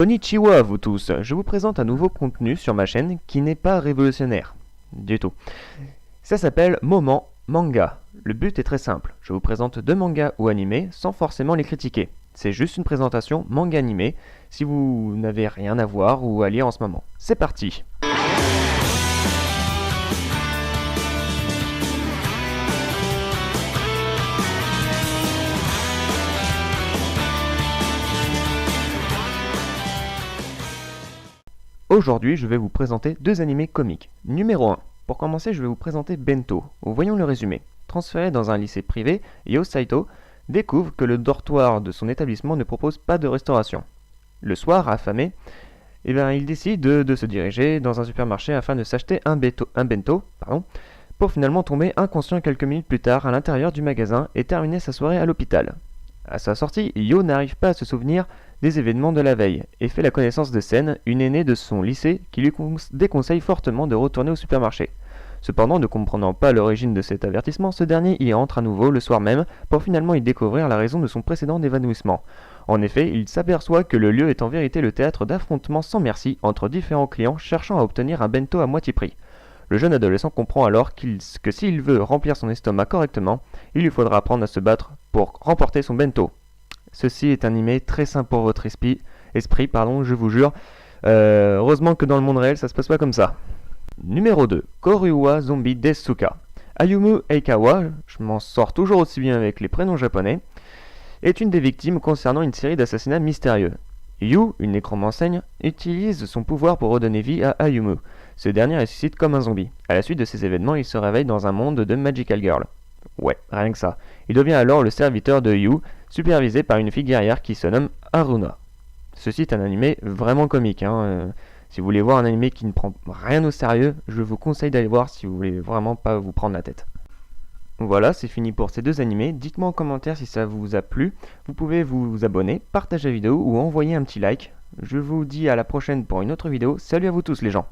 Konnichiwa à vous tous, je vous présente un nouveau contenu sur ma chaîne qui n'est pas révolutionnaire du tout. Ça s'appelle Moment Manga. Le but est très simple, je vous présente deux mangas ou animés sans forcément les critiquer. C'est juste une présentation manga-animé si vous n'avez rien à voir ou à lire en ce moment. C'est parti! Aujourd'hui, je vais vous présenter deux animés comiques. Numéro 1. Pour commencer, je vais vous présenter Bento. Voyons le résumé. Transféré dans un lycée privé, Yo Saito découvre que le dortoir de son établissement ne propose pas de restauration. Le soir, affamé, il décide de se diriger dans un supermarché afin de s'acheter un bento, pour finalement tomber inconscient quelques minutes plus tard à l'intérieur du magasin et terminer sa soirée à l'hôpital. À sa sortie, Yo n'arrive pas à se souvenir des événements de la veille et fait la connaissance de Sen, une aînée de son lycée, qui lui déconseille fortement de retourner au supermarché. Cependant, ne comprenant pas l'origine de cet avertissement, ce dernier y entre à nouveau le soir même pour finalement y découvrir la raison de son précédent évanouissement. En effet, il s'aperçoit que le lieu est en vérité le théâtre d'affrontements sans merci entre différents clients cherchant à obtenir un bento à moitié prix. Le jeune adolescent comprend alors que s'il veut remplir son estomac correctement, il lui faudra apprendre à se battre pour remporter son bento. Ceci est un animé très simple pour votre esprit, je vous jure. Heureusement que dans le monde réel, ça se passe pas comme ça. Numéro 2. Koruwa Zombie Desuka. Ayumu Eikawa, je m'en sors toujours aussi bien avec les prénoms japonais, est une des victimes concernant une série d'assassinats mystérieux. Yu, une nécromancienne, utilise son pouvoir pour redonner vie à Ayumu. Ce dernier ressuscite comme un zombie. À la suite de ces événements, il se réveille dans un monde de Magical Girl. Ouais, rien que ça. Il devient alors le serviteur de Yu, supervisé par une fille guerrière qui se nomme Haruna. Ceci est un animé vraiment comique. Si vous voulez voir un animé qui ne prend rien au sérieux, je vous conseille d'aller voir si vous voulez vraiment pas vous prendre la tête. Voilà, c'est fini pour ces deux animés. Dites-moi en commentaire si ça vous a plu. Vous pouvez vous abonner, partager la vidéo ou envoyer un petit like. Je vous dis à la prochaine pour une autre vidéo. Salut à vous tous les gens!